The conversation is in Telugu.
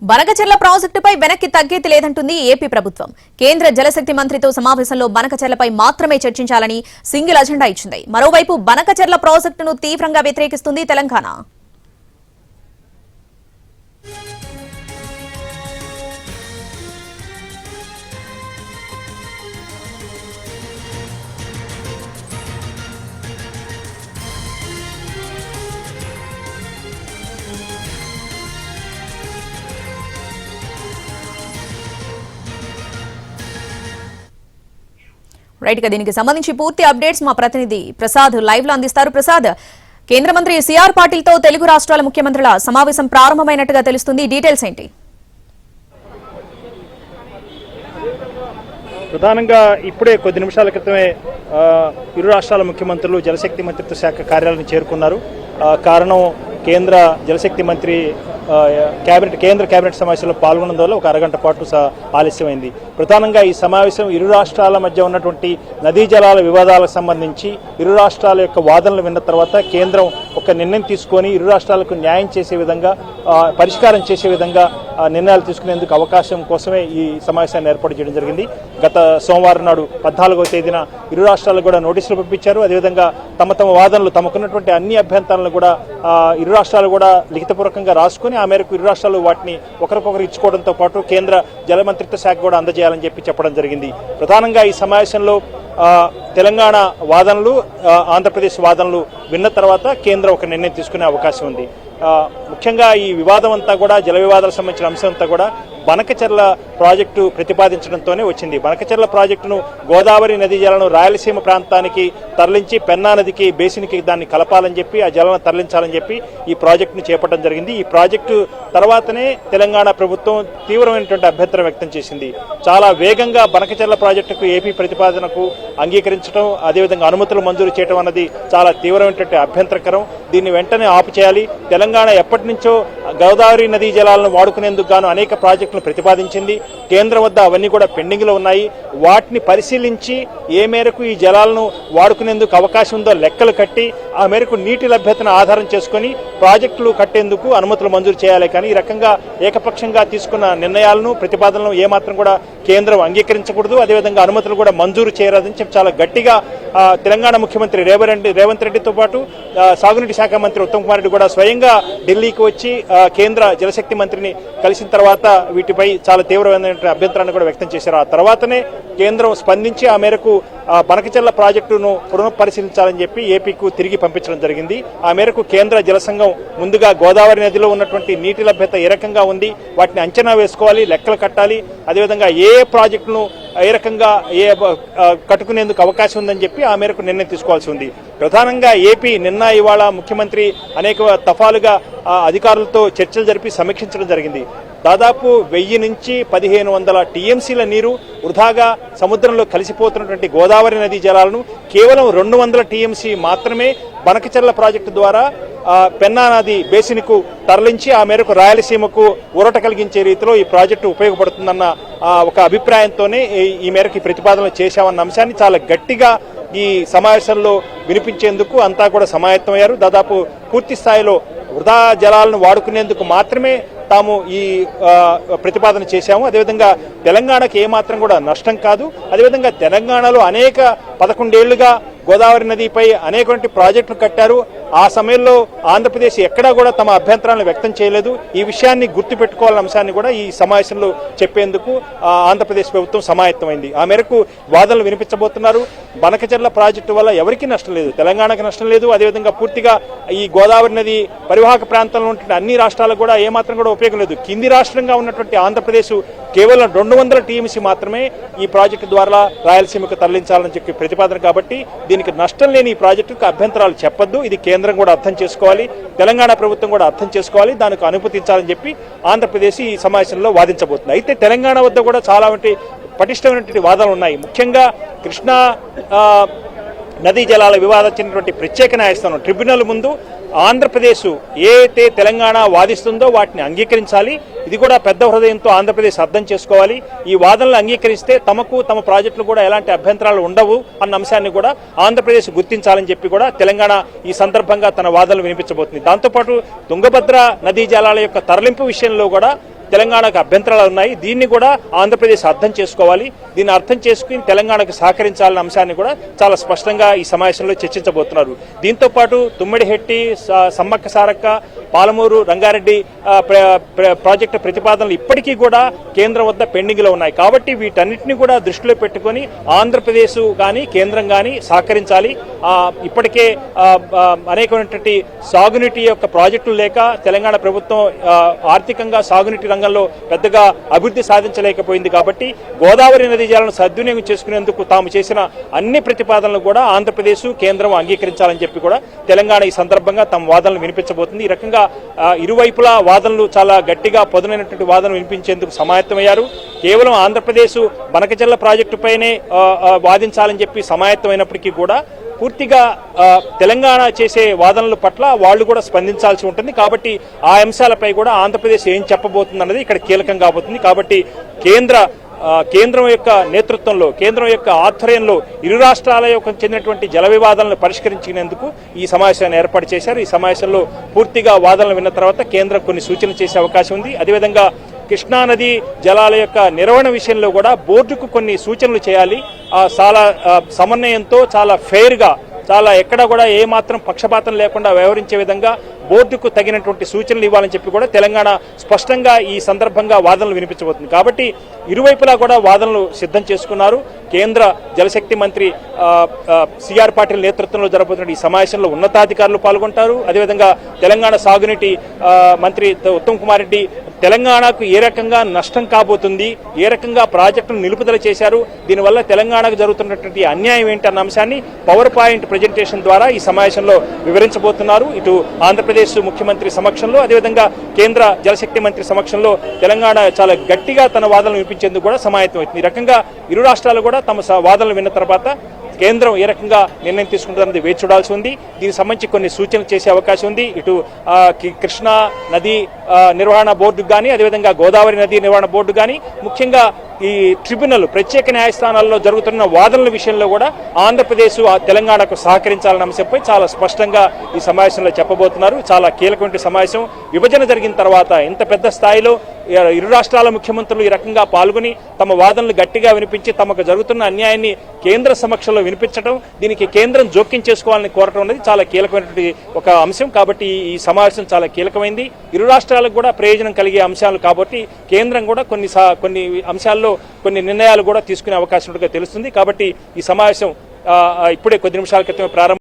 బనకచెర్ల ప్రాజెక్టుపై వెనక్కి తగ్గేది లేదంటుంది ఏపీ ప్రభుత్వం. కేంద్ర జలశక్తి మంత్రితో సమావేశంలో బనకచెర్లపై మాత్రమే చర్చించాలని సింగిల్ అజెండా ఇచ్చింది. మరోవైపు బనకచెర్ల ప్రాజెక్టును తీవ్రంగా వ్యతిరేకిస్తుంది తెలంగాణ. రైట్ గా దీనికి సంబంధించి పూర్తి అప్డేట్స్ మా ప్రతినిధి ప్రసాద్ లైవ్ లో అందిస్తారు. ప్రసాద్, కేంద్ర మంత్రి సిఆర్ పాటిల్ తో తెలుగు రాష్ట్రాల ముఖ్యమంత్రుల సమావేశం ప్రారంభమైనట్టుగా తెలుస్తుంది. డీటెయిల్స్ ఏంటి? ప్రధానంగా ఇప్పుడే కొద్ది నిమిషాల క్రితమే ఇరు రాష్ట్రాల ముఖ్యమంత్రులు జలశక్తి మంత్రిత్వ శాఖ కార్యాలయాన్ని చేరుకున్నారు. కారణం కేంద్ర జలశక్తి మంత్రి కేంద్ర కేబినెట్ సమావేశంలో పాల్గొనడం వల్ల ఒక అరగంట పాటు ఆలస్యమైంది. ప్రధానంగా ఈ సమావేశం ఇరు రాష్ట్రాల మధ్య ఉన్నటువంటి నదీ జలాల వివాదాలకు సంబంధించి ఇరు రాష్ట్రాల యొక్క వాదనలు విన్న తర్వాత కేంద్రం ఒక నిర్ణయం తీసుకొని ఇరు రాష్ట్రాలకు న్యాయం చేసే విధంగా పరిష్కారం చేసే విధంగా నిర్ణయాలు తీసుకునేందుకు అవకాశం కోసమే ఈ సమావేశాన్ని ఏర్పాటు చేయడం జరిగింది. గత సోమవారం నాడు 14వ తేదీన ఇరు రాష్ట్రాలకు కూడా నోటీసులు పంపించారు. అదేవిధంగా తమ వాదనలు తమకున్నటువంటి అన్ని అభ్యంతరాలను కూడా ఇరు రాష్ట్రాలు కూడా లిఖితపూర్వకంగా రాసుకుని ఆ మేరకు ఇరు రాష్ట్రాలు వాటిని ఒకరికొకరు ఇచ్చుకోవడంతో పాటు కేంద్ర జల మంత్రిత్వ శాఖ కూడా అందజేయాలని చెప్పడం జరిగింది. ప్రధానంగా ఈ సమావేశంలో తెలంగాణ వాదనలు ఆంధ్రప్రదేశ్ వాదనలు విన్న తర్వాత కేంద్రం ఒక నిర్ణయం తీసుకునే అవకాశం ఉంది. ముఖ్యంగా ఈ వివాదం అంతా కూడా జల వివాదాలకు సంబంధించిన అంశం అంతా కూడా బనకచెర్ల ప్రాజెక్టు ప్రతిపాదించడంతోనే వచ్చింది. బనకచెర్ల ప్రాజెక్టును గోదావరి నదీ జలను రాయలసీమ ప్రాంతానికి తరలించి పెన్నా నదికి బేసిన్కి దాన్ని కలపాలని చెప్పి ఆ జలను తరలించాలని చెప్పి ఈ ప్రాజెక్టును చేపట్టడం జరిగింది. ఈ ప్రాజెక్టు తర్వాతనే తెలంగాణ ప్రభుత్వం తీవ్రమైనటువంటి అభ్యంతరం వ్యక్తం చేసింది. చాలా వేగంగా బనకచెర్ల ప్రాజెక్టుకు ఏపీ ప్రతిపాదనకు అంగీకరించడం అదేవిధంగా అనుమతులు మంజూరు చేయడం అన్నది చాలా తీవ్రమైనటువంటి అభ్యంతరకరం. దీన్ని వెంటనే ఆపు చేయాలి. తెలంగాణ ఎప్పటి నుంచో గోదావరి నదీ జలాలను వాడుకునేందుకు గాను అనేక ప్రాజెక్టులు ప్రతిపాదించింది. కేంద్రం వద్ద అవన్నీ కూడా పెండింగ్ లో ఉన్నాయి. వాటిని పరిశీలించి ఏ మేరకు ఈ జలాలను వాడుకునేందుకు అవకాశం ఉందో లెక్కలు కట్టి ఆ మేరకు నీటి లభ్యతను ఆధారం చేసుకుని ప్రాజెక్టులు కట్టేందుకు అనుమతులు మంజూరు చేయాలి. కానీ ఈ రకంగా ఏకపక్షంగా తీసుకున్న నిర్ణయాలను ప్రతిపాదనలను ఏమాత్రం కూడా కేంద్రం అంగీకరించకూడదు. అదేవిధంగా అనుమతులు కూడా మంజూరు చేయరాదని చెప్పి చాలా గట్టిగా తెలంగాణ ముఖ్యమంత్రి రేవంత్ రెడ్డితో పాటు సాగునీటి శాఖ మంత్రి ఉత్తమ్ కుమార్ రెడ్డి కూడా స్వయంగా ఢిల్లీకి వచ్చి కేంద్ర జలశక్తి మంత్రిని కలిసిన తర్వాత వీటిపై చాలా తీవ్రమైన అభ్యంతరాన్ని కూడా వ్యక్తం చేశారు. ఆ తర్వాతనే కేంద్రం స్పందించి ఆ మేరకు బనకచెర్ల ప్రాజెక్టును పునఃపరిశీలించాలని చెప్పి ఏపీకు తిరిగి పంపించడం జరిగింది. ఆ మేరకు కేంద్ర జల సంఘం ముందుగా గోదావరి నదిలో ఉన్నటువంటి నీటి లభ్యత ఏ రకంగా ఉంది, వాటిని అంచనా వేసుకోవాలి, లెక్కలు కట్టాలి. అదేవిధంగా ఏ ప్రాజెక్టును ఏ రకంగా కట్టుకునేందుకు అవకాశం ఉందని చెప్పి ఆ మేరకు నిర్ణయం తీసుకోవాల్సి ఉంది. ప్రధానంగా ఏపీ నిన్న ఇవాళ ముఖ్యమంత్రి అనేక దఫాలుగా అధికారులతో చర్చలు జరిపి సమీక్షించడం జరిగింది. దాదాపు 1000 నుంచి 1500 టీఎంసీల నీరు వృధాగా సముద్రంలో కలిసిపోతున్నటువంటి గోదావరి నదీ జలాలను కేవలం 200 టీఎంసీ మాత్రమే బనకచెర్ల ప్రాజెక్టు ద్వారా పెన్నా నది బేసిన్కు తరలించి ఆ మేరకు రాయలసీమకు ఊరట కలిగించే రీతిలో ఈ ప్రాజెక్టు ఉపయోగపడుతుందన్న ఒక అభిప్రాయంతోనే ఈ మేరకు ప్రతిపాదనలు చేశామన్న అంశాన్ని చాలా గట్టిగా ఈ సమావేశంలో వినిపించేందుకు అంతా కూడా సమాయత్తమయ్యారు. దాదాపు పూర్తి స్థాయిలో వృధా జలాలను వాడుకునేందుకు మాత్రమే తాము ఈ ప్రతిపాదన చేశాము. అదేవిధంగా తెలంగాణకి ఏమాత్రం కూడా నష్టం కాదు. అదేవిధంగా తెలంగాణలో అనేక 11 ఏళ్లుగా గోదావరి నదిపై అనేకటువంటి ప్రాజెక్టులు కట్టారు. ఆ సమయంలో ఆంధ్రప్రదేశ్ ఎక్కడా కూడా తమ అభ్యంతరాలను వ్యక్తం చేయలేదు. ఈ విషయాన్ని గుర్తుపెట్టుకోవాలన్న అంశాన్ని కూడా ఈ సమావేశంలో చెప్పేందుకు ఆంధ్రప్రదేశ్ ప్రభుత్వం సమాయత్తమైంది. ఆ మేరకు వాదనలు వినిపించబోతున్నారు. బనకచెర్ల ప్రాజెక్టు వల్ల ఎవరికీ నష్టం లేదు, తెలంగాణకు నష్టం లేదు. అదేవిధంగా పూర్తిగా ఈ గోదావరి నది పరివాహక ప్రాంతంలో ఉంటున్న అన్ని రాష్ట్రాలకు కూడా ఏమాత్రం కూడా ఉపయోగం లేదు. కింది రాష్ట్రంగా ఉన్నటువంటి ఆంధ్రప్రదేశ్ కేవలం 200 టీఎంసీ మాత్రమే ఈ ప్రాజెక్టు ద్వారా రాయలసీమకు తరలించాలని చెప్పి ప్రతిపాదన. కాబట్టి దీనికి నష్టం లేని ఈ ప్రాజెక్టుకు అభ్యంతరాలు చెప్పొద్దు. ఇది కేంద్రం కూడా అర్థం చేసుకోవాలి, తెలంగాణ ప్రభుత్వం కూడా అర్థం చేసుకోవాలి, దానికి అనుమతించాలని చెప్పి ఆంధ్రప్రదేశ్ ఈ సమావేశంలో వాదించబోతుంది. అయితే తెలంగాణ వద్ద కూడా చాలా పటిష్టమైనటువంటి వాదనలు ఉన్నాయి. ముఖ్యంగా కృష్ణా నదీ జలాల వివాదం చెందినటువంటి ప్రత్యేక న్యాయస్థానం ట్రిబ్యునల్ ముందు ఆంధ్రప్రదేశ్ ఏదైతే తెలంగాణ వాదిస్తుందో వాటిని అంగీకరించాలి. ఇది కూడా పెద్ద హృదయంతో ఆంధ్రప్రదేశ్ అర్థం చేసుకోవాలి. ఈ వాదనలు అంగీకరిస్తే తమ ప్రాజెక్టులు కూడా ఎలాంటి అభ్యంతరాలు ఉండవు అన్న అంశాన్ని కూడా ఆంధ్రప్రదేశ్ గుర్తించాలని చెప్పి కూడా తెలంగాణ ఈ సందర్భంగా తన వాదనలు వినిపించబోతుంది. దాంతోపాటు తుంగభద్ర నదీ జలాల యొక్క తరలింపు విషయంలో కూడా తెలంగాణకు అభ్యంతరాలు ఉన్నాయి. దీన్ని కూడా ఆంధ్రప్రదేశ్ అర్థం చేసుకోవాలి. దీన్ని అర్థం చేసుకుని తెలంగాణకు సహకరించాలన్న అంశాన్ని కూడా చాలా స్పష్టంగా ఈ సమావేశంలో చర్చించబోతున్నారు. దీంతో పాటు తుమ్మిడిహెట్టి, సమ్మక్క సారక్క, పాలమూరు, రంగారెడ్డి ప్రాజెక్టు ప్రతిపాదనలు ఇప్పటికీ కూడా కేంద్రం వద్ద పెండింగ్లో ఉన్నాయి. కాబట్టి వీటన్నిటిని కూడా దృష్టిలో పెట్టుకుని ఆంధ్రప్రదేశ్ కానీ కేంద్రం కానీ సహకరించాలి. ఇప్పటికే అనేకమైనటువంటి సాగునీటి యొక్క ప్రాజెక్టులు లేక తెలంగాణ ప్రభుత్వం ఆర్థికంగా సాగునీటి రంగంలో పెద్దగా అభివృద్ధి సాధించలేకపోయింది. కాబట్టి గోదావరి నదీ జలాలను సద్వినియోగం చేసుకునేందుకు తాము చేసిన అన్ని ప్రతిపాదనలు కూడా ఆంధ్రప్రదేశ్ కేంద్రం అంగీకరించాలని చెప్పి కూడా తెలంగాణ ఈ సందర్భంగా తమ వాదనలు వినిపించబోతుంది. ఈ రకంగా ఇరువైపులా వాదనలు చాలా గట్టిగా పదునైనటువంటి వాదనలు వినిపించేందుకు సమాయత్తమయ్యారు. కేవలం ఆంధ్రప్రదేశ్ బనకచెర్ల ప్రాజెక్టుపైనే వాదించాలని చెప్పి సమాయత్తమైనప్పటికీ కూడా పూర్తిగా తెలంగాణ చేసే వాదనల పట్ల వాళ్ళు కూడా స్పందించాల్సి ఉంటుంది. కాబట్టి ఆ అంశాలపై కూడా ఆంధ్రప్రదేశ్ ఏం చెప్పబోతుంది అన్నది ఇక్కడ కీలకం కాబోతుంది. కాబట్టి కేంద్రం యొక్క నేతృత్వంలో, కేంద్రం యొక్క ఆధ్వర్యంలో ఇరు రాష్ట్రాల యొక్క చెందినటువంటి జల వివాదాలను పరిష్కరించేందుకు ఈ సమావేశాన్ని ఏర్పాటు చేశారు. ఈ సమావేశంలో పూర్తిగా వాదనలు విన్న తర్వాత కేంద్రం కొన్ని సూచనలు చేసే అవకాశం ఉంది. అదేవిధంగా కృష్ణానది జలాల యొక్క నిర్వహణ విషయంలో కూడా బోర్డుకు కొన్ని సూచనలు చేయాలి. చాలా సమన్వయంతో, చాలా ఫెయిర్గా, చాలా ఎక్కడ కూడా ఏమాత్రం పక్షపాతం లేకుండా వ్యవహరించే విధంగా బోర్డుకు తగినటువంటి సూచనలు ఇవ్వాలని చెప్పి కూడా తెలంగాణ స్పష్టంగా ఈ సందర్భంగా వాదనలు వినిపించబోతుంది. కాబట్టి ఇరువైపులా కూడా వాదనలు సిద్ధం చేసుకున్నారు. కేంద్ర జలశక్తి మంత్రి సిఆర్ పాటిల్ నేతృత్వంలో జరగబోతున్న ఈ సమావేశంలో ఉన్నతాధికారులు పాల్గొంటారు. అదేవిధంగా తెలంగాణ సాగునీటి మంత్రి ఉత్తమ్ కుమార్ రెడ్డి తెలంగాణకు ఏ రకంగా నష్టం కాబోతుంది, ఏ రకంగా ప్రాజెక్టును నిలుపుదల చేశారు, దీనివల్ల తెలంగాణకు జరుగుతున్నటువంటి అన్యాయం ఏంటి అన్న అంశాన్ని పవర్ పాయింట్ ప్రజెంటేషన్ ద్వారా ఈ సమావేశంలో వివరించబోతున్నారు. ఇటు ఆంధ్రప్రదేశ్ ముఖ్యమంత్రి సమక్షంలో, అదేవిధంగా కేంద్ర జలశక్తి మంత్రి సమక్షంలో తెలంగాణ చాలా గట్టిగా తన వాదనలు వినిపించేందుకు కూడా సమాయత్తమవుతుంది. ఈ రకంగా ఇరు రాష్ట్రాలు కూడా తమ వాదనలు విన్న తర్వాత కేంద్రం ఏ రకంగా నిర్ణయం తీసుకుంటుందన్నది వేచి చూడాల్సి ఉంది. దీనికి సంబంధించి కొన్ని సూచనలు చేసే అవకాశం ఉంది. ఇటు కృష్ణా నది నిర్వహణ బోర్డు కానీ, అదేవిధంగా గోదావరి నది నిర్వహణ బోర్డు కానీ, ముఖ్యంగా ఈ ట్రిబ్యునల్ ప్రత్యేక న్యాయస్థానాల్లో జరుగుతున్న వాదనల విషయంలో కూడా ఆంధ్రప్రదేశ్ తెలంగాణకు సహకరించాలన్న అంశంపై చాలా స్పష్టంగా ఈ సమావేశంలో చెప్పబోతున్నారు. చాలా కీలకమైన సమావేశం. విభజన జరిగిన తర్వాత ఇంత పెద్ద స్థాయిలో ఇరు రాష్ట్రాల ముఖ్యమంత్రులు ఈ రకంగా పాల్గొని తమ వాదనలు గట్టిగా వినిపించి తమకు జరుగుతున్న అన్యాయాన్ని కేంద్ర సమక్షంలో వినిపించడం, దీనికి కేంద్రం జోక్యం చేసుకోవాలని కోరటం అనేది చాలా కీలకమైనటువంటి ఒక అంశం. కాబట్టి ఈ సమావేశం చాలా కీలకమైంది. ఇరు రాష్ట్రాలకు కూడా ప్రయోజనం కలిగే అంశాలు కాబట్టి కేంద్రం కూడా కొన్ని అంశాల్లో కొన్ని నిర్ణయాలు కూడా తీసుకునే అవకాశం ఉన్నట్టుగా తెలుస్తుంది. కాబట్టి ఈ సమావేశం ఇప్పుడే కొద్ది నిమిషాల క్రితమే ప్రారంభం.